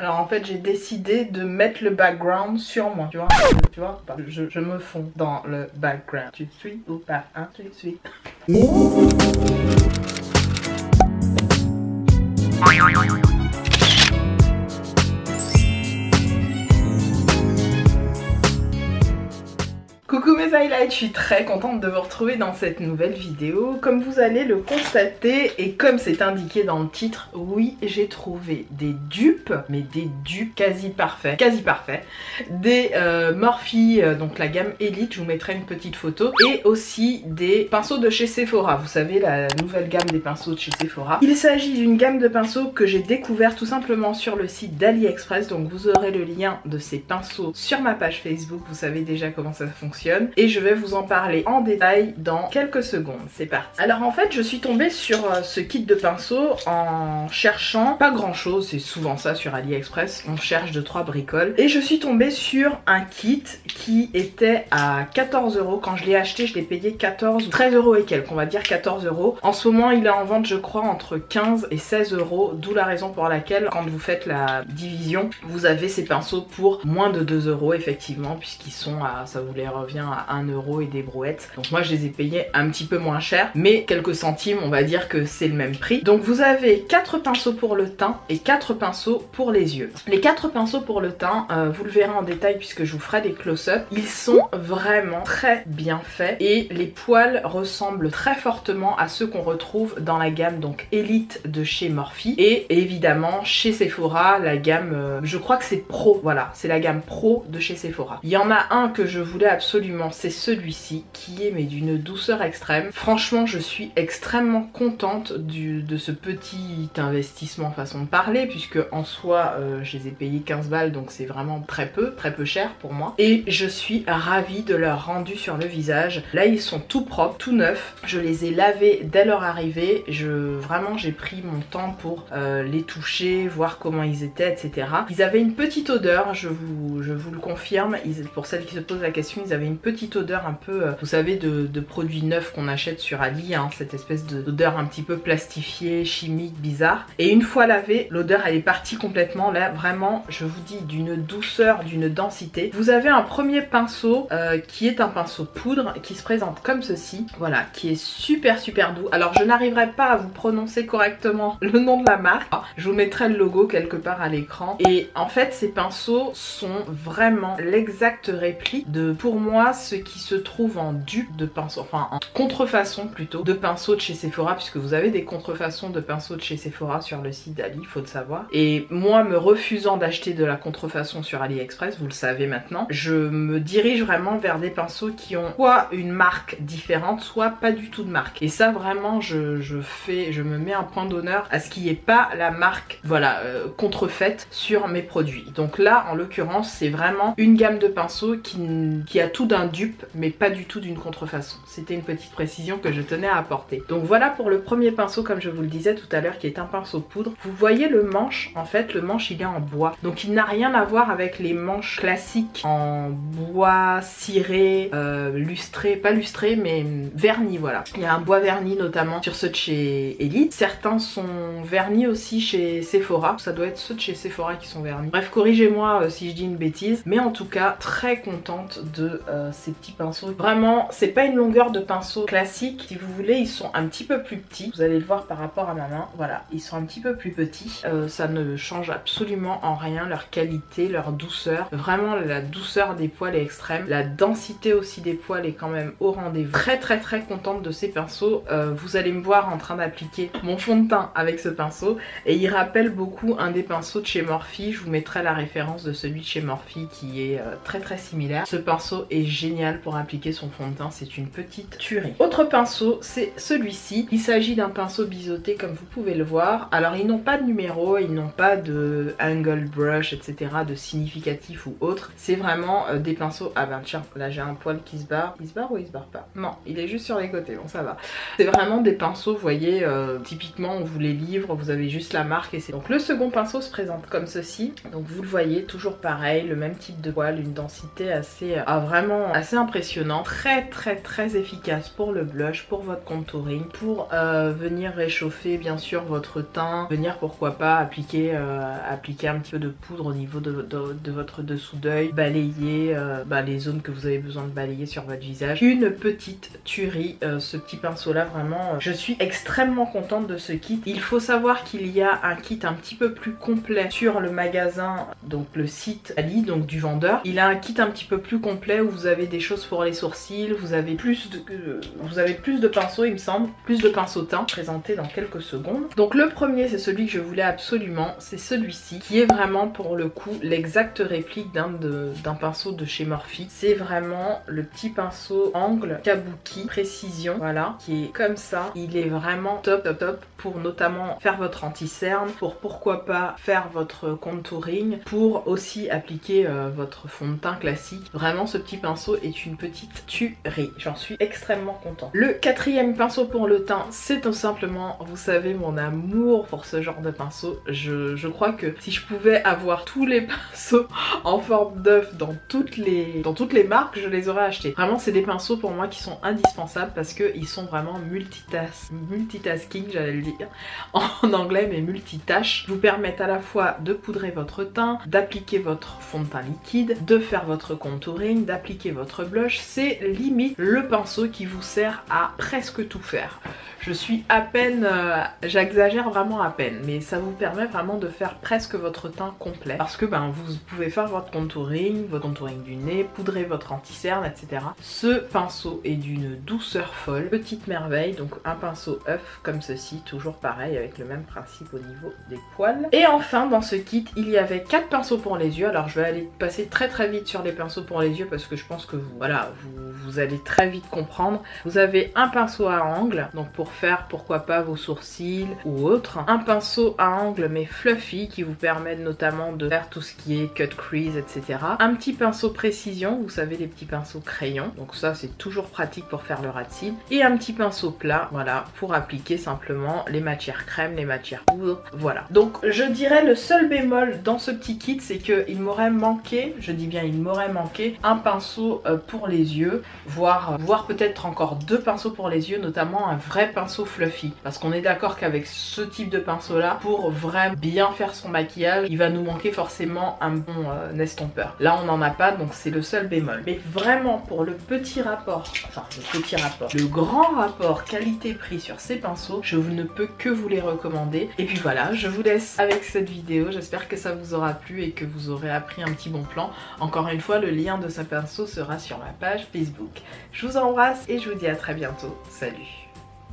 Alors en fait j'ai décidé de mettre le background sur moi, tu vois, je me fonds dans le background. Tu suis ou pas, hein, tu suis. Coucou mes highlights, je suis très contente de vous retrouver dans cette nouvelle vidéo. Comme vous allez le constater et comme c'est indiqué dans le titre, oui j'ai trouvé des dupes, mais des dupes quasi parfaits, des Morphe, donc la gamme Elite, je vous mettrai une petite photo, et aussi des pinceaux de chez Sephora, vous savez la nouvelle gamme des pinceaux de chez Sephora. Il s'agit d'une gamme de pinceaux que j'ai découvert tout simplement sur le site d'AliExpress, donc vous aurez le lien de ces pinceaux sur ma page Facebook, vous savez déjà comment ça fonctionne. Et je vais vous en parler en détail dans quelques secondes. C'est parti. Alors en fait je suis tombée sur ce kit de pinceaux en cherchant pas grand chose, c'est souvent ça sur AliExpress, on cherche 2-3 bricoles, et je suis tombée sur un kit qui était à 14 €. Quand je l'ai acheté je l'ai payé 14 ou 13 € et quelques, on va dire 14 €. En ce moment il est en vente je crois entre 15 et 16 €, d'où la raison pour laquelle quand vous faites la division vous avez ces pinceaux pour moins de 2 € effectivement, puisqu'ils sont à, ça vous les revient à 1 € et des brouettes. Donc moi je les ai payés un petit peu moins cher, mais quelques centimes, on va dire que c'est le même prix. Donc vous avez 4 pinceaux pour le teint et 4 pinceaux pour les yeux. Les 4 pinceaux pour le teint, vous le verrez en détail puisque je vous ferai des close-up. Ils sont vraiment très bien faits et les poils ressemblent très fortement à ceux qu'on retrouve dans la gamme donc Elite de chez Morphe, et évidemment chez Sephora la gamme, je crois que c'est Pro, voilà, c'est la gamme Pro de chez Sephora. Il y en a un que je voulais absolument, c'est celui-ci qui est mais d'une douceur extrême. Franchement je suis extrêmement contente de ce petit investissement façon de parler, puisque en soi je les ai payés 15 balles, donc c'est vraiment très peu cher pour moi, et je suis ravie de leur rendu sur le visage. Là ils sont tout propres, tout neufs, je les ai lavés dès leur arrivée, vraiment j'ai pris mon temps pour les toucher, voir comment ils étaient, etc. Ils avaient une petite odeur, je vous le confirme, pour celles qui se posent la question, ils avaient une petite odeur un peu, vous savez, de produits neufs qu'on achète sur Ali, hein, cette espèce d'odeur un petit peu plastifiée, chimique, bizarre. Et une fois lavée, l'odeur elle est partie complètement. Là vraiment, je vous dis, d'une douceur, d'une densité. Vous avez un premier pinceau qui est un pinceau poudre qui se présente comme ceci, voilà, qui est super doux. Alors je n'arriverai pas à vous prononcer correctement le nom de la marque, je vous mettrai le logo quelque part à l'écran. Et en fait ces pinceaux sont vraiment l'exacte réplique de, pour moi, ce qui se trouve en dupe de pinceau, enfin en contrefaçon plutôt, de pinceaux de chez Sephora, puisque vous avez des contrefaçons de pinceaux de chez Sephora sur le site d'Ali, faut le savoir. Et moi, me refusant d'acheter de la contrefaçon sur AliExpress, vous le savez maintenant, je me dirige vraiment vers des pinceaux qui ont soit une marque différente, soit pas du tout de marque. Et ça vraiment, je me mets un point d'honneur à ce qu'il n'y ait pas la marque, voilà, contrefaite sur mes produits. Donc là, en l'occurrence, c'est vraiment une gamme de pinceaux qui a tout d'un dupe, mais pas du tout d'une contrefaçon. C'était une petite précision que je tenais à apporter. Donc voilà pour le premier pinceau, comme je vous le disais tout à l'heure, qui est un pinceau poudre. Vous voyez le manche, en fait le manche il est en bois, donc il n'a rien à voir avec les manches classiques en bois ciré, lustré, pas lustré mais verni, voilà. Il y a un bois verni notamment sur ceux de chez Elite, certains sont vernis aussi chez Sephora, ça doit être ceux de chez Sephora qui sont vernis. Bref, corrigez-moi si je dis une bêtise, mais en tout cas très contente de ces petits pinceaux. Vraiment, c'est pas une longueur de pinceau classique. Si vous voulez, ils sont un petit peu plus petits. Vous allez le voir par rapport à ma main. Voilà, ils sont un petit peu plus petits. Ça ne change absolument en rien leur qualité, leur douceur. Vraiment, la douceur des poils est extrême. La densité aussi des poils est quand même au rendez-vous. Très contente de ces pinceaux. Vous allez me voir en train d'appliquer mon fond de teint avec ce pinceau. Et il rappelle beaucoup un des pinceaux de chez Morphe. Je vous mettrai la référence de celui de chez Morphe qui est très similaire. Ce pinceau est génial pour appliquer son fond de teint, c'est une petite tuerie. Autre pinceau, c'est celui-ci. Il s'agit d'un pinceau biseauté comme vous pouvez le voir. Alors ils n'ont pas de numéro, ils n'ont pas de angle brush, etc., de significatif ou autre. C'est vraiment des pinceaux... Ah ben tiens, là j'ai un poil qui se barre. Il se barre ou il se barre pas? Non, il est juste sur les côtés, bon ça va. C'est vraiment des pinceaux, vous voyez, typiquement on vous les livre, vous avez juste la marque et c'est... Donc le second pinceau se présente comme ceci. Donc vous le voyez, toujours pareil, le même type de poil, une densité assez... vraiment assez impressionnant, très efficace pour le blush, pour votre contouring, pour venir réchauffer bien sûr votre teint, venir pourquoi pas appliquer un petit peu de poudre au niveau de votre dessous d'œil, balayer les zones que vous avez besoin de balayer sur votre visage. Une petite tuerie, ce petit pinceau là, vraiment je suis extrêmement contente de ce kit. Il faut savoir qu'il y a un kit un petit peu plus complet sur le magasin, donc le site Ali, donc du vendeur. Il a un kit un petit peu plus complet où vous avez des choses pour les sourcils, vous avez plus de pinceaux il me semble, plus de pinceaux teint présentés dans quelques secondes. Donc le premier c'est celui que je voulais absolument, c'est celui-ci qui est vraiment pour le coup l'exacte réplique d'un pinceau de chez Morphe. C'est vraiment le petit pinceau angle kabuki précision, voilà, qui est comme ça. Il est vraiment top pour notamment faire votre anti-cerne, pour pourquoi pas faire votre contouring, pour aussi appliquer votre fond de teint classique. Vraiment ce petit pinceau est une petite tuerie, j'en suis extrêmement contente. Le quatrième pinceau pour le teint, c'est tout simplement, vous savez mon amour pour ce genre de pinceau. Je crois que si je pouvais avoir tous les pinceaux en forme d'œuf dans toutes les marques, je les aurais achetés. Vraiment c'est des pinceaux pour moi qui sont indispensables parce qu'ils sont vraiment multitasking, j'allais le dire en anglais, mais multitâche. Ils vous permettent à la fois de poudrer votre teint, d'appliquer votre fond de teint liquide, de faire votre contouring, d'appliquer votre blush. C'est limite le pinceau qui vous sert à presque tout faire. Je suis à peine, j'exagère vraiment à peine, mais ça vous permet vraiment de faire presque votre teint complet parce que vous pouvez faire votre contouring du nez, poudrer votre anti-cerne, etc. Ce pinceau est d'une douceur folle, petite merveille, donc un pinceau œuf comme ceci, toujours pareil avec le même principe au niveau des poils. Et enfin dans ce kit il y avait 4 pinceaux pour les yeux. Alors je vais aller passer très vite sur les pinceaux pour les yeux parce que je pense que vous allez très vite comprendre. Vous avez un pinceau à angle, donc pour faire pourquoi pas vos sourcils ou autre. Un pinceau à angle mais fluffy qui vous permet notamment de faire tout ce qui est cut crease, etc. Un petit pinceau précision, vous savez les petits pinceaux crayons, donc ça c'est toujours pratique pour faire le ras de cils. Et un petit pinceau plat, voilà, pour appliquer simplement les matières crème, les matières poudre, voilà. Donc je dirais le seul bémol dans ce petit kit, c'est qu'il m'aurait manqué, je dis bien il m'aurait manqué, un pinceau pour les yeux, voire peut-être encore 2 pinceaux pour les yeux, notamment un vrai pinceau fluffy. Parce qu'on est d'accord qu'avec ce type de pinceau là, pour vraiment bien faire son maquillage, il va nous manquer forcément un bon estompeur. Là on n'en a pas, donc c'est le seul bémol. Mais vraiment pour le grand rapport qualité-prix sur ces pinceaux, je ne peux que vous les recommander. Et puis voilà, je vous laisse avec cette vidéo. J'espère que ça vous aura plu et que vous aurez appris un petit bon plan. Encore une fois, le lien de ce pinceau sera sur ma page Facebook. Je vous embrasse et je vous dis à très bientôt. Salut!